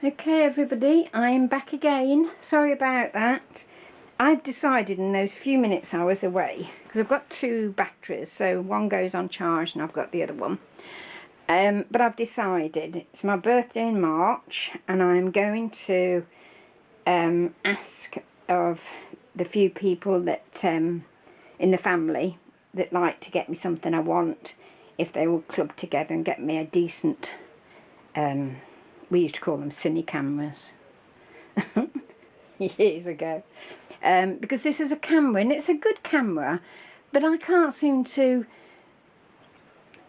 Okay everybody, I'm back again. Sorry about that. I've decided in those few minutes I was away, because I've got two batteries, so one goes on charge and I've got the other one. But I've decided it's my birthday in March and I'm going to ask of the few people that in the family that like to get me something I want, if they will club together and get me a decent we used to call them cine cameras years ago, because this is a camera and it's a good camera, but I can't seem to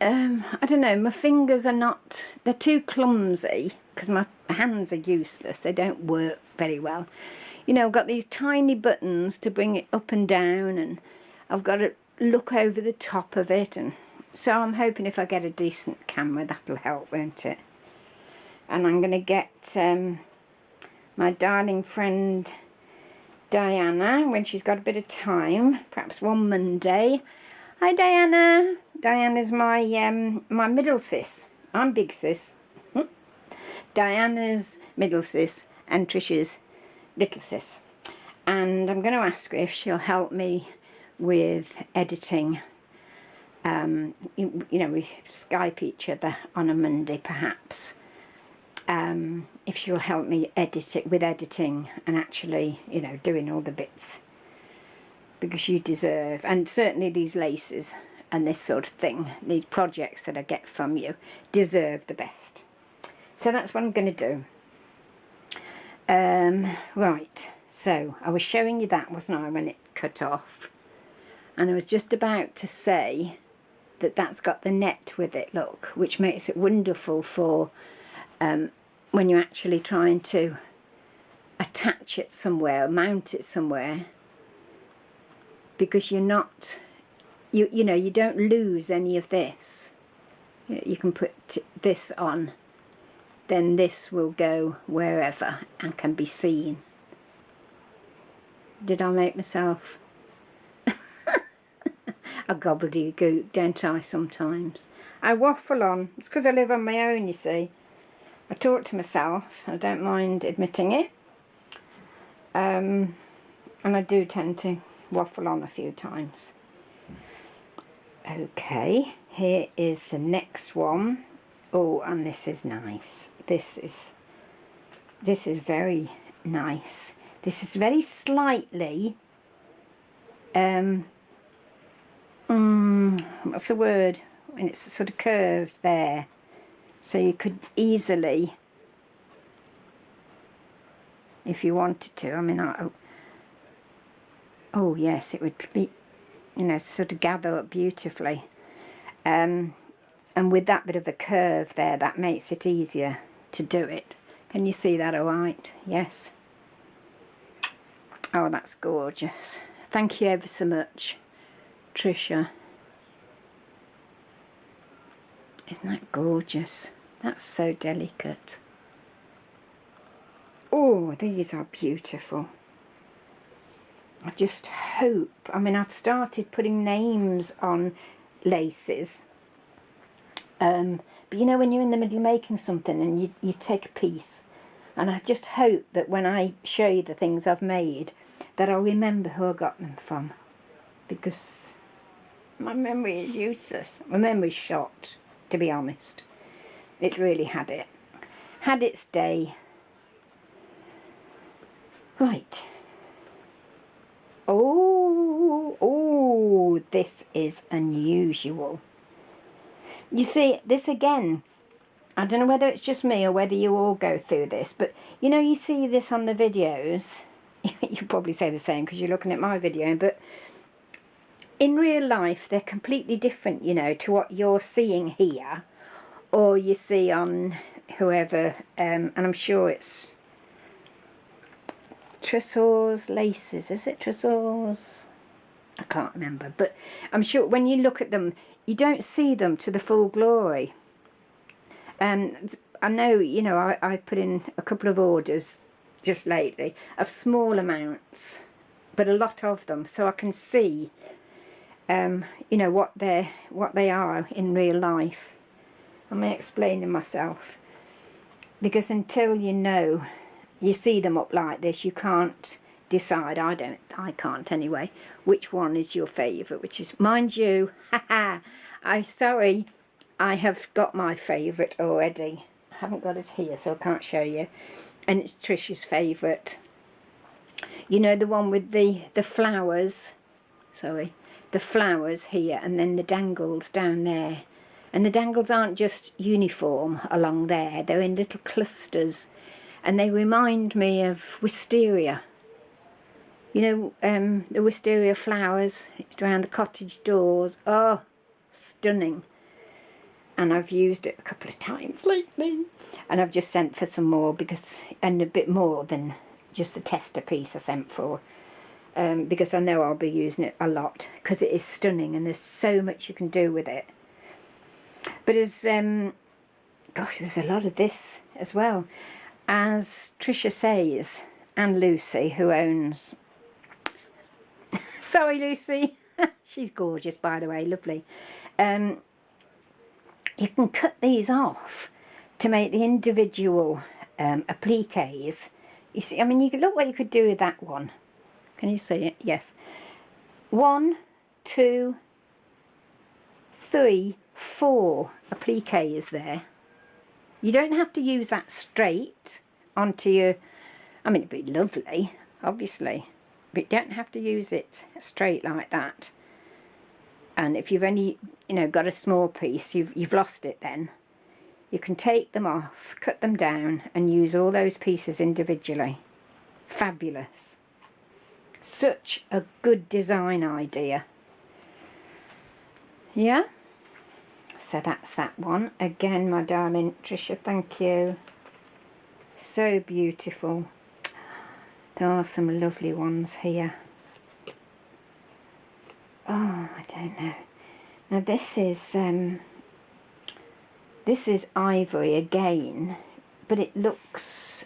I don't know, my fingers are not, they're too clumsy because my hands are useless, they don't work very well. You know, I've got these tiny buttons to bring it up and down, and I've got to look over the top of it, and so I'm hoping if I get a decent camera that'll help, won't it? And I'm going to get my darling friend Diana, when she's got a bit of time, perhaps one Monday. Hi Diana. Diana's my my middle sis. I'm big sis. Diana's middle sis and Tricia's little sis. And I'm going to ask her if she'll help me with editing. You know, we Skype each other on a Monday perhaps. If she'll help me edit it with editing and actually, you know, doing all the bits, because you deserve, and certainly these laces and this sort of thing, these projects that I get from you, deserve the best. So that's what I'm going to do. Right, so I was showing you that, wasn't I, when it cut off, and I was just about to say that that's got the net with it, look, which makes it wonderful for when you're actually trying to attach it somewhere, mount it somewhere, because you're not, you know, you don't lose any of this. You can put this on, then this will go wherever and can be seen. Did I make myself a gobbledygook, don't I, sometimes? I waffle on. It's because I live on my own, you see. I talk to myself, I don't mind admitting it, and I do tend to waffle on a few times. Okay, here is the next one. Oh, and this is nice. This is very nice. This is very slightly, what's the word, when it's sort of curved there. So you could easily, if you wanted to, I mean, oh yes, it would be, you know, sort of gather up beautifully. And with that bit of a curve there, that makes it easier to do it. Can you see that all right? Yes. Oh, that's gorgeous. Thank you ever so much, Tricia. Isn't that gorgeous? That's so delicate. Oh, these are beautiful. I just hope, I mean, I've started putting names on laces. But you know, when you're in the middle of making something and you take a piece, and I just hope that when I show you the things I've made, that I'll remember who I got them from. Because my memory is useless. My memory's shot, to be honest. It really had its day. Right. Oh, this is unusual. You see, this again, I don't know whether it's just me or whether you all go through this, but you know, you see this on the videos. You probably say the same because you're looking at my video, but in real life they're completely different, you know, to what you're seeing here or you see on whoever, and I'm sure it's Tresors laces, is it Tresors? I can't remember, but I'm sure when you look at them you don't see them to the full glory. I know, you know, I've put in a couple of orders just lately of small amounts, but a lot of them, so I can see you know, what they are in real life. I may explain them myself. because until you see them up like this, you can't decide, I can't anyway, which one is your favourite, which is, mind you, sorry, I have got my favourite already. I haven't got it here, so I can't show you. And it's Tricia's favourite. You know, the one with the flowers, sorry, the flowers here, and then the dangles down there. And the dangles aren't just uniform along there, they're in little clusters. And they remind me of wisteria. You know, the wisteria flowers around the cottage doors. Oh, stunning. And I've used it a couple of times lately. And I've just sent for some more, and a bit more than just the tester piece I sent for. Because I know I'll be using it a lot, because it is stunning and there's so much you can do with it. But as, gosh, there's a lot of this as well. As Tricia says, and Lucy, who owns... Sorry, Lucy. She's gorgeous, by the way, lovely. You can cut these off to make the individual appliques. You see, I mean, you could look what you could do with that one. Can you see it? Yes. 1, 2, 3, 4 appliques there. You don't have to use that straight onto your... I mean, it'd be lovely, obviously, but you don't have to use it straight like that. And if you've only, you know, got a small piece, you've lost it then. You can take them off, cut them down, and use all those pieces individually. Fabulous. Such a good design idea. Yeah? So that's that one. Again, my darling Tricia, thank you. So beautiful. There are some lovely ones here. Oh, I don't know. Now this is ivory again, but it looks,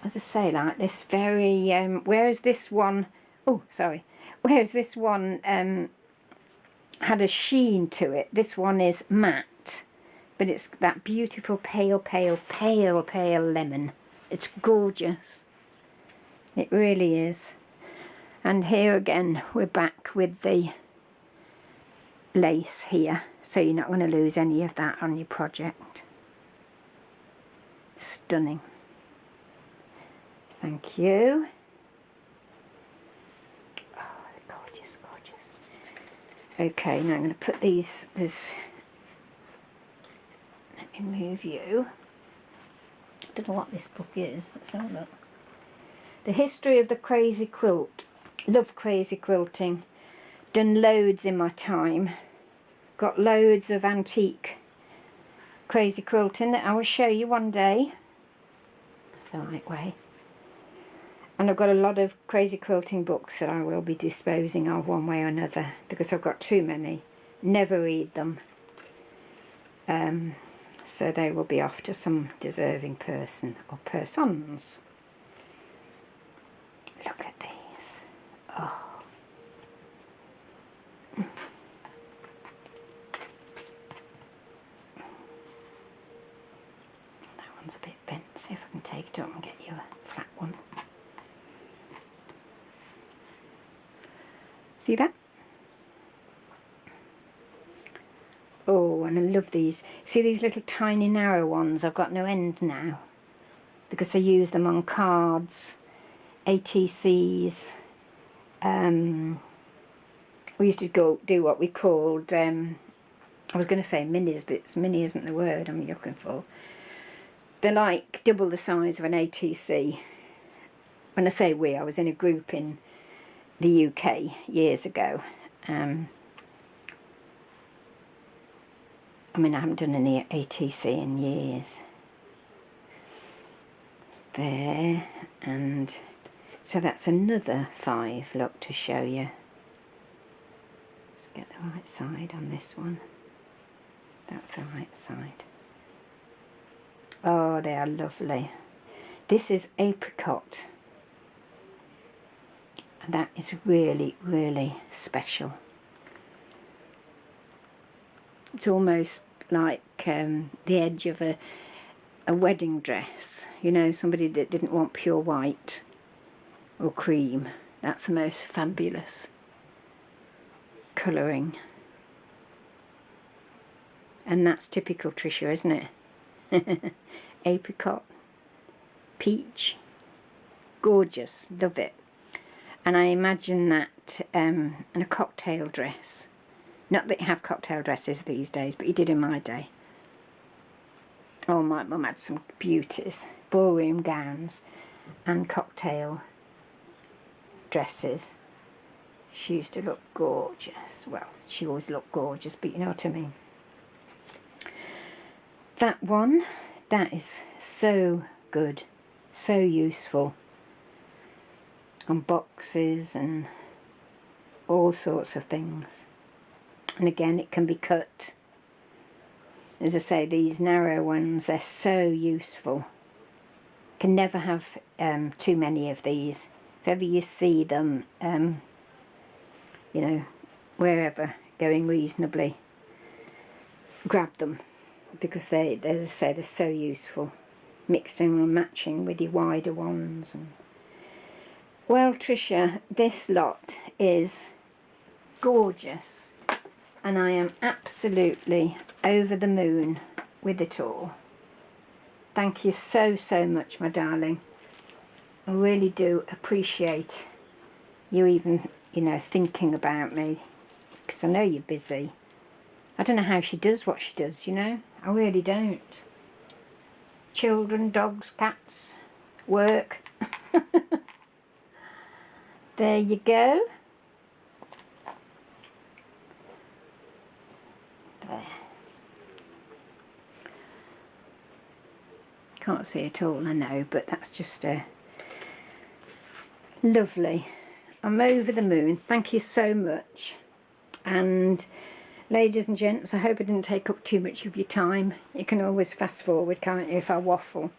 as I say, like this very, whereas this one, oh, sorry, whereas this one had a sheen to it, this one is matte, but it's that beautiful pale, pale, pale, pale lemon. It's gorgeous. It really is. And here again, we're back with the lace here, so you're not going to lose any of that on your project. Stunning. Thank you. Oh, they're gorgeous, gorgeous. Okay, now I'm going to put these, let me move you. I don't know what this book is. Let's have a look. The History of the Crazy Quilt. Love crazy quilting. Done loads in my time. Got loads of antique crazy quilting that I will show you one day. That's the right way. And I've got a lot of crazy quilting books that I will be disposing of one way or another, because I've got too many. Never read them. So they will be off to some deserving person or persons. Look at these. Oh. That one's a bit bent. See if I can take it up and get you a flat one. See that? Oh, and I love these. See these little tiny narrow ones? I've got no end now, because I use them on cards, ATCs. We used to go do what we called, I was going to say minis, but mini isn't the word I'm looking for. They're like double the size of an ATC. When I say we, I was in a group in the UK years ago. I mean, I haven't done any ATC in years. There, and so that's another 5, look, to show you. Let's get the right side on this one. That's the right side. Oh, they are lovely. This is apricot. And that is really, really special. It's almost like the edge of a a wedding dress, you know, somebody that didn't want pure white or cream. That's the most fabulous colouring. And that's typical Tricia, isn't it? Apricot, peach, gorgeous, love it. And I imagine that in a cocktail dress. Not that you have cocktail dresses these days, but you did in my day. Oh, my mum had some beauties, ballroom gowns and cocktail dresses. She used to look gorgeous. Well, she always looked gorgeous, but you know what I mean. That one, that is so good, so useful on boxes and all sorts of things. And again, it can be cut. As I say, these narrow ones, they're so useful. Can never have too many of these. If ever you see them, you know, wherever, going reasonably, grab them. Because they, as I say, they're so useful. Mixing and matching with your wider ones. And well, Tricia, this lot is gorgeous. And I am absolutely over the moon with it all. Thank you so, so much, my darling. I really do appreciate you even, you know, thinking about me. Because I know you're busy. I don't know how she does what she does, you know. I really don't. Children, dogs, cats, work. There you go. There. Can't see it all, I know, but that's just lovely. I'm over the moon. Thank you so much. And ladies and gents, I hope I didn't take up too much of your time. You can always fast forward, can't you, if I waffle.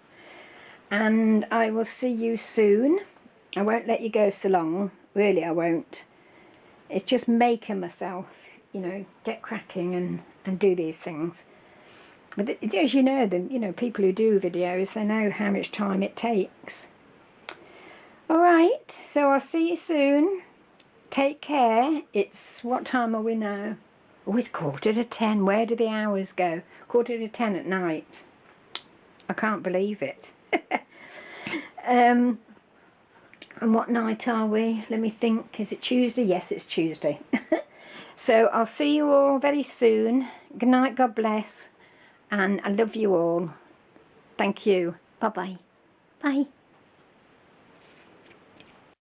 And I will see you soon. I won't let you go so long. Really, I won't. It's just making myself, you know, get cracking and do these things. But as you know, people who do videos, they know how much time it takes. Alright, so I'll see you soon. Take care. It's, what time are we now? Oh, it's 10:15. Where do the hours go? 10:15 at night. I can't believe it. And what night are we? Let me think. Is it Tuesday? Yes, it's Tuesday. So I'll see you all very soon. Good night, God bless. And I love you all. Thank you. Bye-bye. Bye.